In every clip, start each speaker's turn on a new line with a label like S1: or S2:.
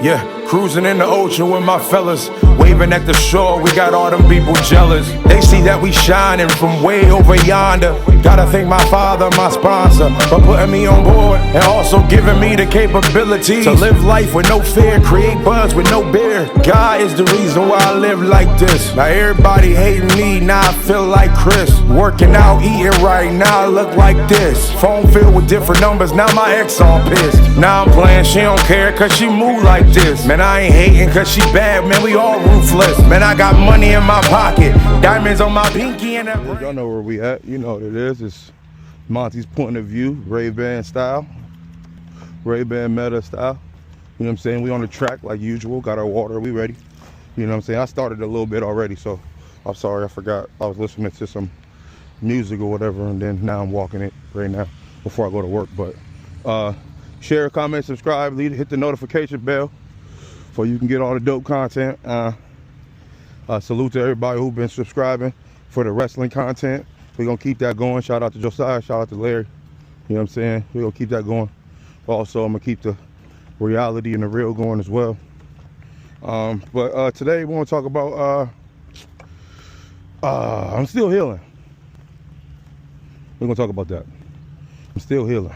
S1: Yeah, cruising in the ocean with my fellas, waving at the shore, we got all them people jealous. They see that we shining from way over yonder. Gotta thank my father, my sponsor, for putting me on board and also giving me the capability to live life with no fear, create buzz with no beer. God is the reason why I live like this. Now everybody hating me, now I feel like Chris. Working out, eating right, now I look like this. Phone filled with different numbers, now my ex all pissed. Now I'm playing, she don't care cause she move like this. Man, I ain't hating cause she bad, man, we all ruthless. Man, I got money in my pocket, diamonds on my pinky and that.
S2: Y'all know where we at, you know what it is. It's Monte's point of view, Ray-Ban style, Ray-Ban meta style. You know what I'm saying? We on the track like usual, got our water, we ready. You know what I'm saying? I started a little bit already, so I'm sorry, I forgot. I was listening to some music or whatever, and then now I'm walking it right now before I go to work. But share, comment, subscribe, hit the notification bell so you can get all the dope content. Salute to everybody who's been subscribing for the wrestling content. We're gonna keep that going. Shout out to Josiah, shout out to Larry. You know what I'm saying? We're gonna keep that going. Also, I'm gonna keep the reality and the real going as well. But today we want to talk about I'm still healing. We're gonna talk about that. I'm still healing.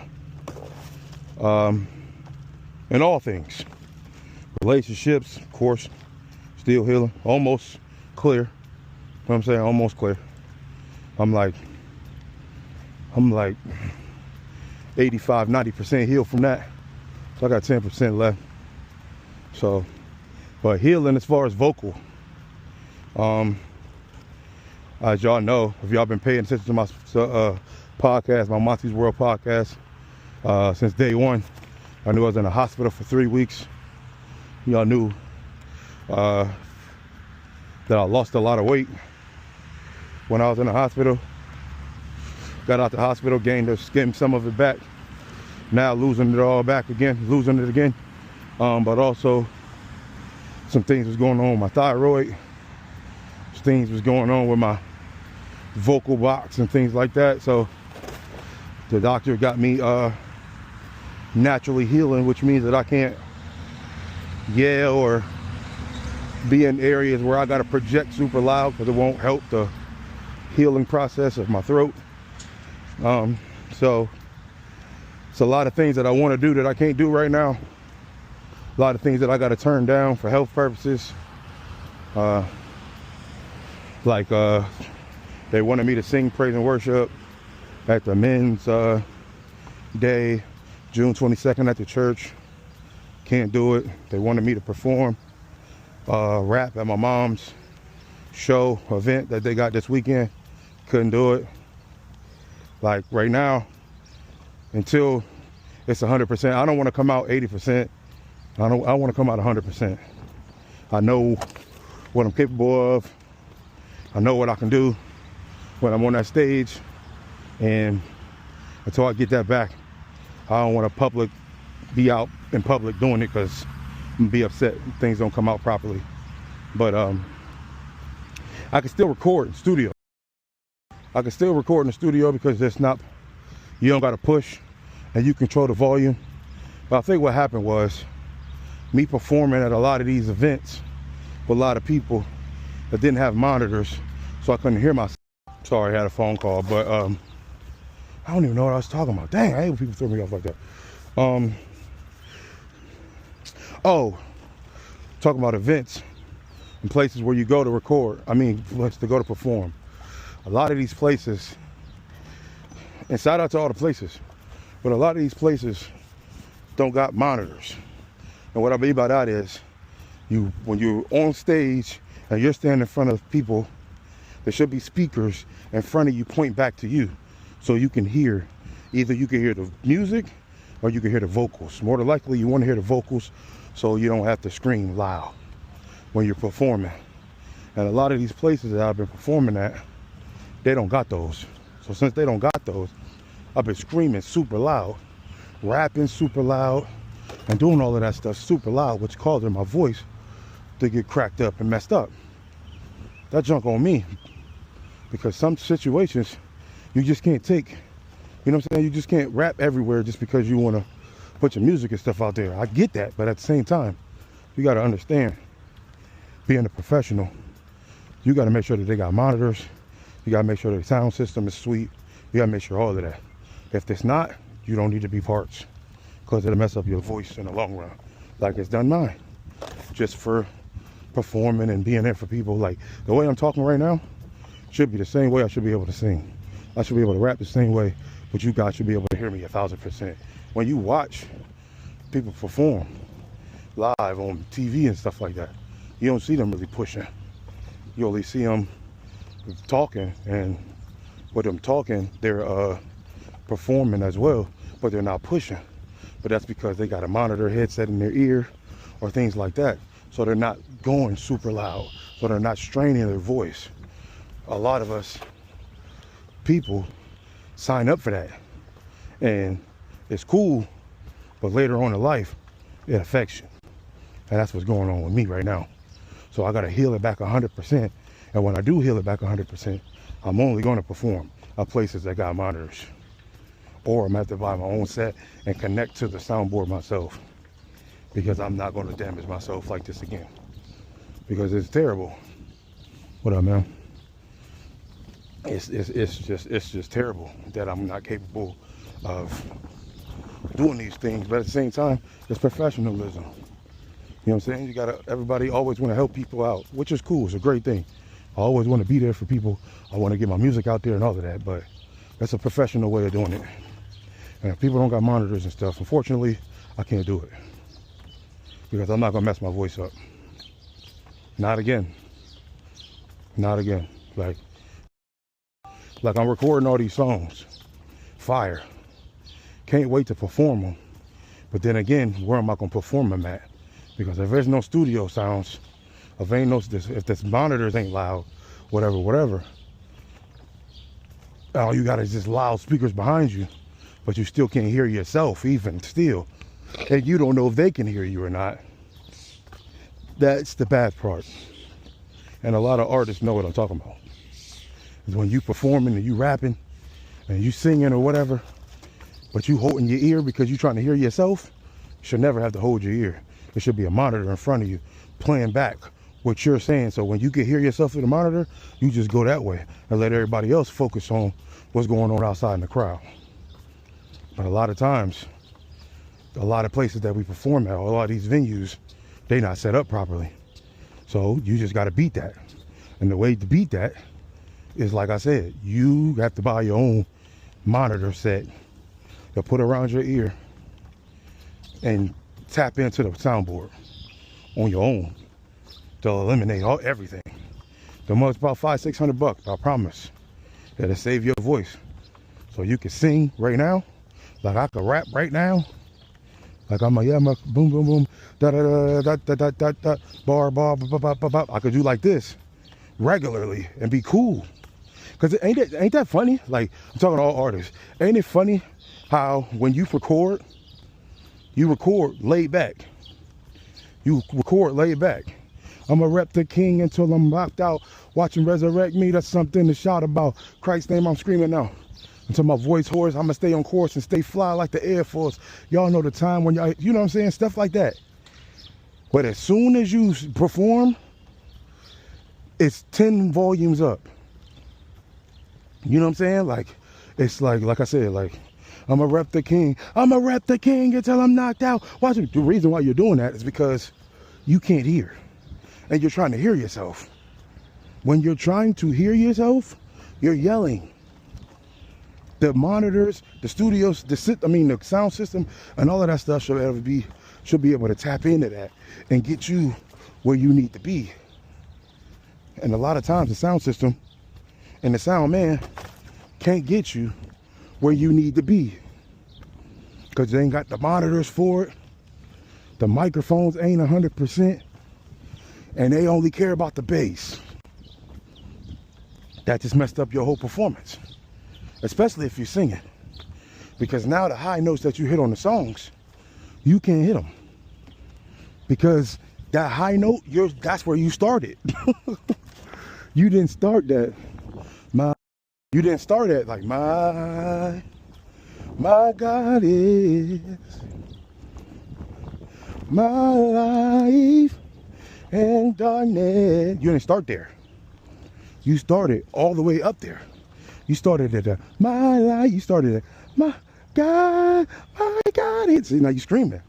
S2: In all things, relationships, of course, still healing. Almost clear. You know what I'm saying? Almost clear. I'm like 85, 90% healed from that. So I got 10% left. So, but healing as far as vocal. As y'all know, if y'all been paying attention to my podcast, my Montes World podcast, since day one, I knew I was in the hospital for 3 weeks. Y'all knew that I lost a lot of weight when I was in the hospital. Got out the hospital, gained some of it back. Now losing it all back again, losing it again. But also some things was going on with my thyroid. Things was going on with my vocal box and things like that. So the doctor got me naturally healing, which means that I can't yell or be in areas where I gotta project super loud because it won't help the healing process of my throat. So it's a lot of things that I want to do that I can't do right now. A lot of things that I got to turn down for health purposes. Like they wanted me to sing praise and worship at the men's day, June 22nd at the church. Can't do it. They wanted me to perform rap at my mom's show event that they got this weekend. Couldn't do it. Like right now, until it's 100%, I don't want to come out 80%. I want to come out 100%. I know what I'm capable of. I know what I can do when I'm on that stage. And until I get that back, I don't want to be out in public doing it because I'm gonna be upset if things don't come out properly. But I can still record in the studio. I can still record in the studio because it's not, you don't got to push and you control the volume. But I think what happened was me performing at a lot of these events with a lot of people that didn't have monitors, so I couldn't hear myself. Sorry, I had a phone call, but I don't even know what I was talking about. Dang, I hate when people throw me off like that. Oh, talking about events and places where you go to record. I mean, to go to perform. A lot of these places, and shout out to all the places, but a lot of these places don't got monitors. And what I mean by that is, when you're on stage and you're standing in front of people, there should be speakers in front of you, point back to you, so you can hear. Either you can hear the music or you can hear the vocals. More than likely, you want to hear the vocals so you don't have to scream loud when you're performing. And a lot of these places that I've been performing at, they don't got those. So since they don't got those, I've been screaming super loud, rapping super loud, and doing all of that stuff super loud, which causing my voice to get cracked up and messed up. That junk on me, because some situations you just can't take. You know what I'm saying? You just can't rap everywhere just because you want to put your music and stuff out there. I get that, but at the same time, You got to understand, being a professional, you got to make sure that they got monitors. You got to make sure the sound system is sweet. You got to make sure all of that. If it's not, you don't need to be parts, because it'll mess up your voice in the long run, like it's done mine. Just for performing and being there for people. Like the way I'm talking right now should be the same way I should be able to sing. I should be able to rap the same way, but you guys should be able to hear me 1,000%. When you watch people perform live on TV and stuff like that, you don't see them really pushing. You only see them talking, and with them talking, they're performing as well, but they're not pushing. But that's because they got a monitor headset in their ear or things like that. So they're not going super loud, so they're not straining their voice. A lot of us people sign up for that, and it's cool, but later on in life, it affects you. And that's what's going on with me right now. So I gotta heal it back 100%. And when I do heal it back 100%, I'm only gonna perform at places that got monitors. Or I'm gonna have to buy my own set and connect to the soundboard myself, because I'm not gonna damage myself like this again, because it's terrible. What up, man? It's just terrible that I'm not capable of doing these things, but at the same time, it's professionalism. You know what I'm saying? You gotta, everybody always want to help people out, which is cool. It's a great thing. I always want to be there for people. I want to get my music out there and all of that, but that's a professional way of doing it. And if people don't got monitors and stuff, unfortunately, I can't do it, because I'm not gonna mess my voice up. Not again. Not again. Like I'm recording all these songs, fire. Can't wait to perform them. But then again, where am I gonna perform them at? Because if there's no studio sounds, if this monitors ain't loud, whatever, all you got is just loud speakers behind you, but you still can't hear yourself even still. And you don't know if they can hear you or not. That's the bad part. And a lot of artists know what I'm talking about. Is when you performing and you rapping and you singing or whatever, but you holding your ear because you trying to hear yourself, you should never have to hold your ear. There should be a monitor in front of you playing back what you're saying. So when you can hear yourself through the monitor, you just go that way and let everybody else focus on what's going on outside in the crowd. But a lot of times, a lot of places that we perform at, a lot of these venues, they not set up properly. So you just got to beat that. And the way to beat that is, like I said, you have to buy your own monitor set to put around your ear and tap into the soundboard on your own to eliminate everything. The most about $500-600, I promise. That'll save your voice. So you can sing right now, like I could rap right now. Like I'm a boom boom boom da da da da da da da bar bar ba ba ba ba. I could do like this regularly and be cool. Cause ain't that funny? Like, I'm talking to all artists. Ain't it funny how when you record laid back. You record laid back. I'ma rep the king until I'm locked out. Watch him resurrect me. That's something to shout about. Christ's name, I'm screaming now. Until my voice hoarse, I'ma stay on course and stay fly like the Air Force. Y'all know the time when y'all, you know what I'm saying? Stuff like that. But as soon as you perform, it's 10 volumes up. You know what I'm saying? Like, it's like I said, like, I'ma rep the king. I'ma rep the king until I'm knocked out. Watch it. The reason why you're doing that is because you can't hear. And you're trying to hear yourself. When you're trying to hear yourself, you're yelling. The monitors, the studios, the sound system, and all of that stuff should be able to tap into that and get you where you need to be. And a lot of times the sound system and the sound man can't get you where you need to be because they ain't got the monitors for it. The microphones ain't 100%, and they only care about the bass. That just messed up your whole performance, especially if you're singing, because now the high notes that you hit on the songs, you can't hit them because that high note, that's where you started. You didn't start that. You didn't start at like my God is my life and darkness. You didn't start there. You started all the way up there. You started at my life. You started at my God, my God. See, now you screaming.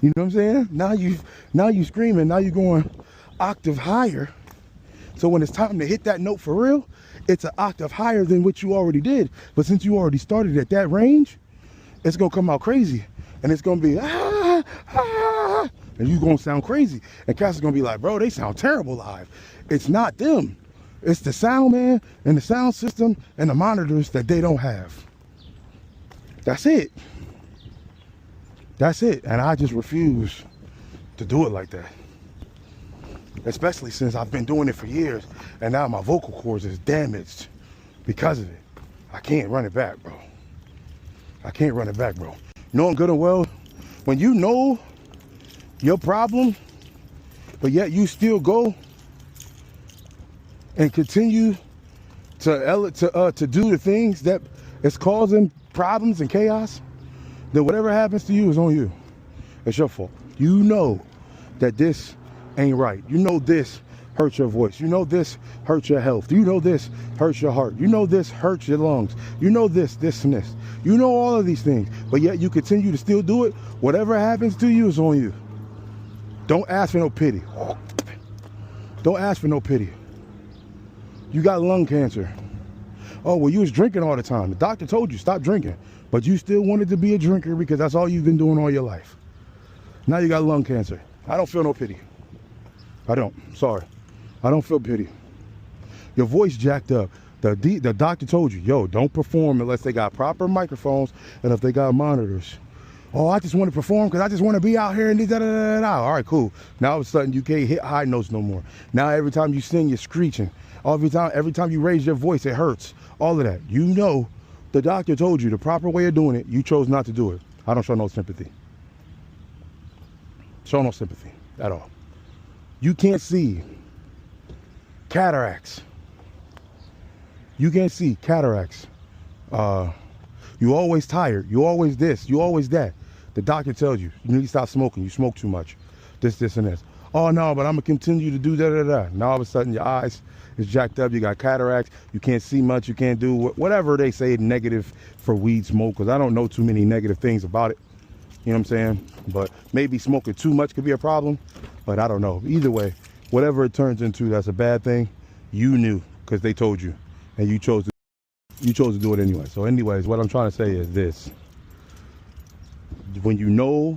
S2: You know what I'm saying? Now you screaming. Now you're going octave higher. So when it's time to hit that note for real, it's an octave higher than what you already did. But since you already started at that range, it's gonna come out crazy, and it's gonna be and you gonna sound crazy. And Cass is gonna be like, bro, they sound terrible live. It's not them. It's the sound man and the sound system and the monitors that they don't have. That's it. That's it. And I just refuse to do it like that. Especially since I've been doing it for years and now my vocal cords is damaged because of it. I can't run it back, bro. I can't run it back, bro. Knowing good and well, when you know your problem, but yet you still go and continue to do the things that is causing problems and chaos, then whatever happens to you is on you. It's your fault. You know that this ain't right. You know this hurts your voice. You know this hurts your health. You know this hurts your heart. You know this hurts your lungs. You know this, and this. You know all of these things, but yet you continue to still do it. Whatever happens to you is on you. Don't ask for no pity. Don't ask for no pity. You got lung cancer. Oh, well, you was drinking all the time. The doctor told you stop drinking, but you still wanted to be a drinker because that's all you've been doing all your life. Now you got lung cancer. I don't feel no pity. I don't. Sorry. I don't feel pity. Your voice jacked up. The doctor told you, yo, don't perform unless they got proper microphones and if they got monitors. Oh, I just want to perform because I just want to be out here and da-da-da-da-da. All right, cool. Now all of a sudden you can't hit high notes no more. Now every time you sing, you're screeching. Every time you raise your voice, it hurts. All of that. You know the doctor told you the proper way of doing it. You chose not to do it. I don't show no sympathy. Show no sympathy at all. You can't see cataracts. You can't see cataracts. You always tired. You always this. You always that. The doctor tells you need to stop smoking. You smoke too much. This, and this. Oh no, but I'm gonna continue to do da. Now all of a sudden your eyes is jacked up. You got cataracts. You can't see much. You can't do whatever they say negative for weed smoke. Because I don't know too many negative things about it. You know what I'm saying? But maybe smoking too much could be a problem. But I don't know. Either way, whatever it turns into, that's a bad thing. You knew because they told you, and you chose to do it anyway. So anyways, what I'm trying to say is this. When you know,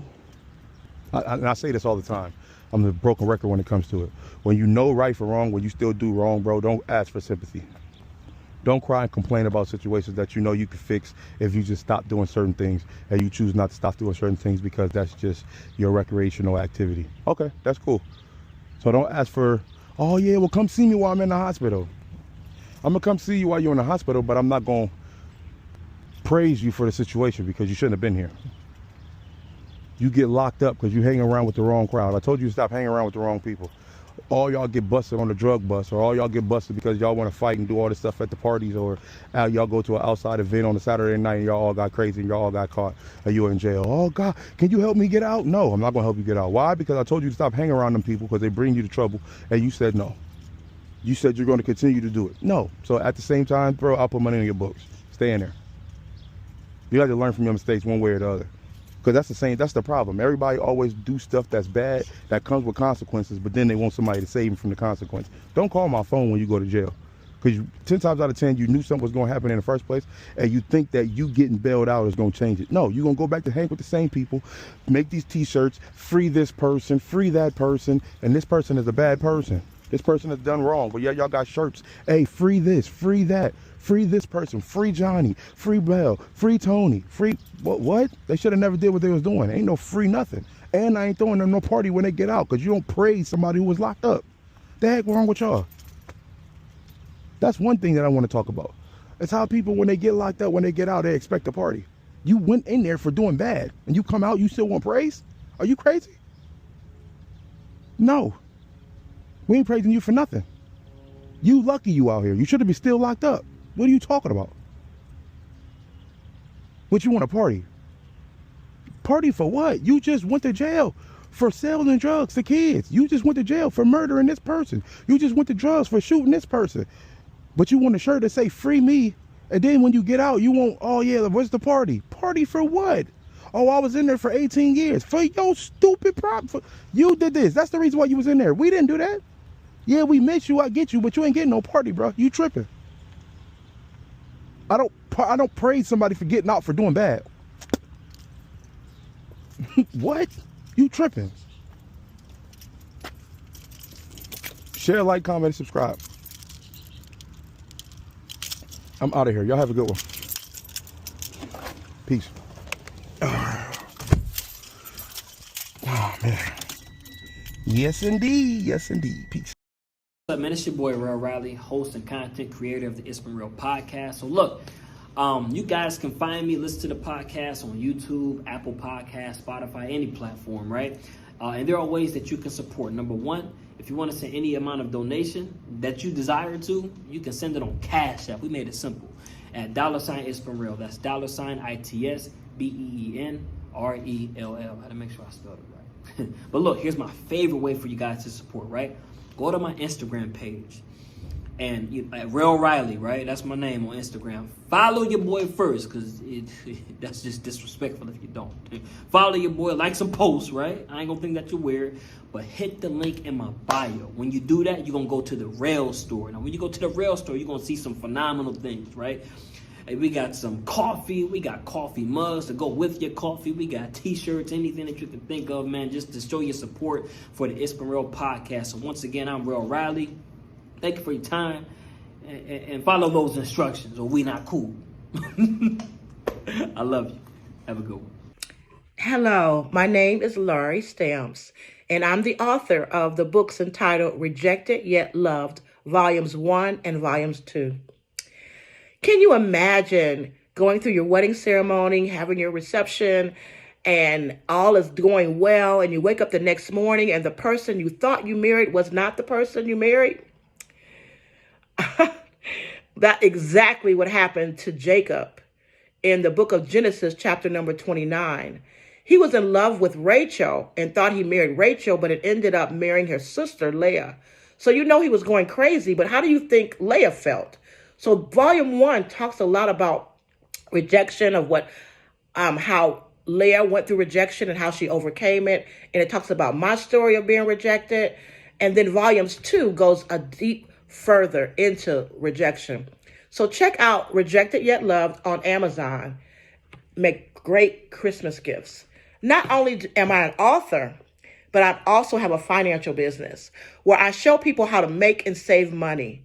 S2: and I say this all the time, I'm the broken record when it comes to it. When you know right from wrong, when you still do wrong, bro, don't ask for sympathy. Don't cry and complain about situations that you know you could fix if you just stop doing certain things and you choose not to stop doing certain things because that's just your recreational activity. Okay, that's cool. So don't ask for, oh yeah, well come see me while I'm in the hospital. I'm gonna come see you while you're in the hospital, but I'm not gonna praise you for the situation because you shouldn't have been here. You get locked up because you hang around with the wrong crowd. I told you to stop hanging around with the wrong people. All y'all get busted on the drug bus, or all y'all get busted because y'all want to fight and do all this stuff at the parties, or y'all go to an outside event on a Saturday night and y'all all got crazy and y'all all got caught and you were in jail. Oh God, can you help me get out? No, I'm not gonna help you get out. Why? Because I told you to stop hanging around them people because they bring you to trouble, and you said no. You said you're going to continue to do it. No. So at the same time, bro, I'll put money in your books. Stay in there. You have to learn from your mistakes one way or the other. Because that's the problem. Everybody always do stuff that's bad, that comes with consequences, but then they want somebody to save them from the consequence. Don't call my phone when you go to jail. Because 10 times out of 10, you knew something was going to happen in the first place, and you think that you getting bailed out is going to change it. No, you're going to go back to hang with the same people, make these t-shirts, free this person, free that person, and this person is a bad person. This person has done wrong, but yeah, y'all got shirts. Hey, free this, free that, free this person, free Johnny, free Bell, free Tony, free what? They should have never did what they was doing. Ain't no free nothing. And I ain't throwing them no party when they get out because you don't praise somebody who was locked up. The heck wrong with y'all? That's one thing that I want to talk about. It's how people, when they get locked up, when they get out, they expect a party. You went in there for doing bad, and you come out, you still want praise? Are you crazy? No. We ain't praising you for nothing. You lucky you out here. You should have been still locked up. What are you talking about? What, you want to party? Party for what? You just went to jail for selling drugs to kids. You just went to jail for murdering this person. You just went to drugs for shooting this person. But you want a shirt that say free me, and then when you get out, you want, oh yeah, what's the party? Party for what? Oh, I was in there for 18 years. For your stupid problem. You did this. That's the reason why you was in there. We didn't do that. Yeah, we miss you, I get you, but you ain't getting no party, bro. You tripping. I don't praise somebody for getting out for doing bad. What? You tripping. Share, like, comment, and subscribe. I'm out of here. Y'all have a good one. Peace. Oh, man. Yes, indeed. Yes, indeed. Peace.
S3: What's up, man? It's your boy, Real Riley, host and content creator of the It's Been Real podcast. So look, you guys can find me, listen to the podcast on YouTube, Apple Podcasts, Spotify, any platform, right? And there are ways that you can support. Number one, if you want to send any amount of donation that you desire to, you can send it on Cash App. We made it simple at $ It's Been Real. That's $ITSBEENRELL. I had to make sure I spelled it right. But look, here's my favorite way for you guys to support, right? Go to my Instagram page and Real Riley, right? That's my name on Instagram. Follow your boy first, because that's just disrespectful if you don't. Follow your boy, like some posts, right? I ain't gonna think that you're weird, but hit the link in my bio. When you do that, you're gonna go to the Rail store. Now, when you go to the Rail store, you're gonna see some phenomenal things, right? We got some coffee. We got coffee mugs to go with your coffee. We got t-shirts, anything that you can think of, man, just to show your support for the It's Been Real podcast. So once again, I'm Real Riley. Thank you for your time. And follow those instructions, or we not cool. I love you. Have a good one.
S4: Hello, my name is Laurie Stamps, and I'm the author of the books entitled Rejected Yet Loved, Volumes 1 and Volumes 2. Can you imagine going through your wedding ceremony, having your reception, and all is going well, and you wake up the next morning and the person you thought you married was not the person you married? That's exactly what happened to Jacob in the book of Genesis, chapter number 29. He was in love with Rachel and thought he married Rachel, but it ended up marrying her sister, Leah. So you know he was going crazy, but how do you think Leah felt? So volume 1 talks a lot about rejection, of how Leah went through rejection and how she overcame it. And it talks about my story of being rejected. And then volumes 2 goes a deep further into rejection. So check out Rejected Yet Loved on Amazon. Make great Christmas gifts. Not only am I an author, but I also have a financial business where I show people how to make and save money.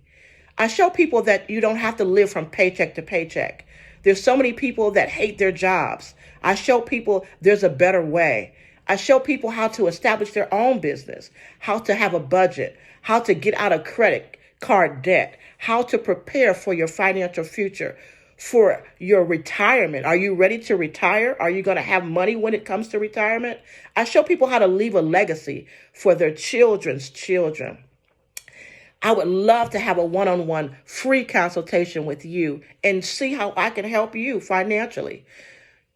S4: I show people that you don't have to live from paycheck to paycheck. There's so many people that hate their jobs. I show people there's a better way. I show people how to establish their own business, how to have a budget, how to get out of credit card debt, how to prepare for your financial future, for your retirement. Are you ready to retire? Are you going to have money when it comes to retirement? I show people how to leave a legacy for their children's children. I would love to have a one-on-one free consultation with you and see how I can help you financially.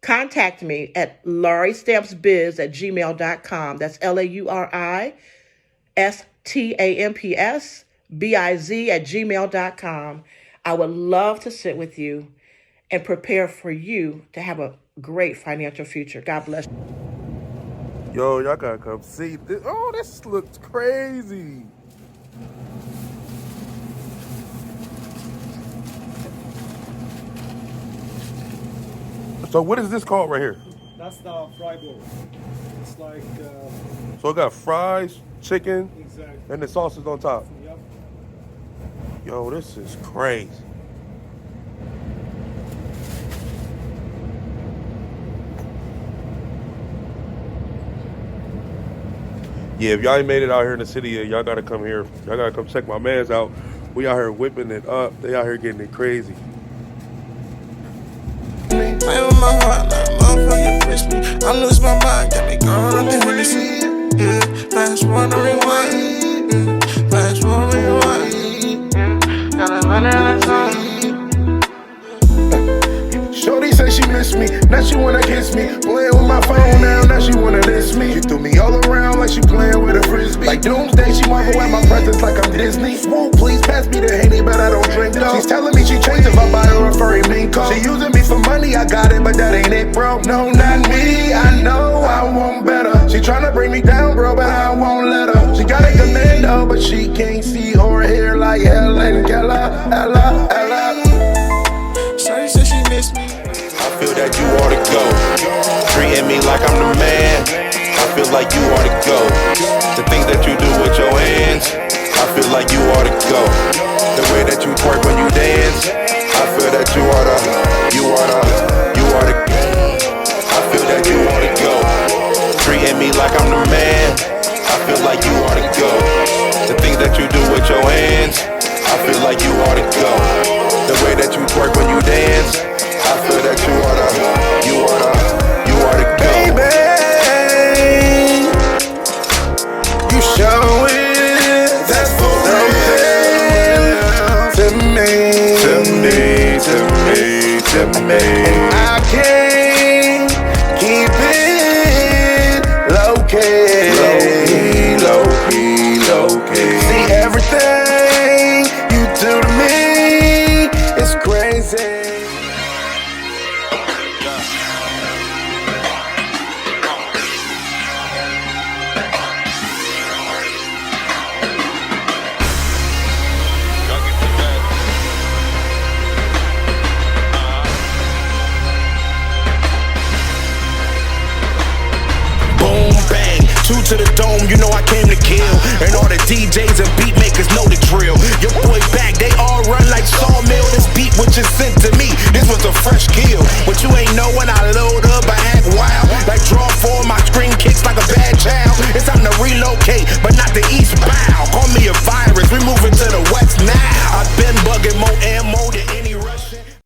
S4: Contact me at lauriestampsbiz@gmail.com. That's Lauristampsbiz@gmail.com. I would love to sit with you and prepare for you to have a great financial future. God bless you.
S2: Yo, y'all gotta come see this. Oh, this looks crazy. So what is this called right here?
S5: That's the fry bowl. It's like,
S2: So it got fries, chicken,
S5: exactly.
S2: and the sauce is on top.
S5: Yep.
S2: Yo, this is crazy. Yeah, if y'all ain't made it out here in the city yet, y'all gotta come here. Y'all gotta come check my mans out. We out here whipping it up. They out here getting it crazy.
S6: Play with my heart like motherfucking crispy. I lose my mind, got me going up the Hennessy. Yeah, fast forward to rewind. Yeah, fast forward to rewind. Yeah, gotta run in the time.
S1: Shorty said she miss me, now she wanna kiss me. Playing with my phone now she wanna list me. She threw me all around like she playing with a frisbee. Like doomsday, she marvel at my presence like I'm Disney. Swoop, please pass me the Henny, but I don't drink though. She's telling me she changed if I buy her a furry mink coat. She using me for money, I got it, but that ain't it, bro. No, not me, I know I want better. She tryna bring me down, bro, but I won't let her. She got a commando, but she can't see or hear like Helen Keller, Ella.
S6: Shawty said she miss me.
S7: I feel that you ought to go. Treating me like I'm the man. I feel like you ought to go. The things that you do with your hands, I feel like you ought to go. The way that you twerk when you dance, I feel that you ought to. I feel that you ought to go. Treating me like I'm the man. I feel like you ought to go. The things that you do with your hands, I feel like you ought to go. The way that you twerk when you dance, I feel that you ought to go.
S1: Baby, you show it, that's for real. To me. And I can't keep it low-key. See, everything you do to me is crazy. Two to the dome, you know I came to kill. And all the DJs and beat makers know the drill. Your boy back, they all run like sawmill. This beat was just sent to me, this was a fresh kill. But you ain't know when I load up, I act wild. Like draw four, my screen kicks like a bad child. It's time to relocate, but not the eastbound.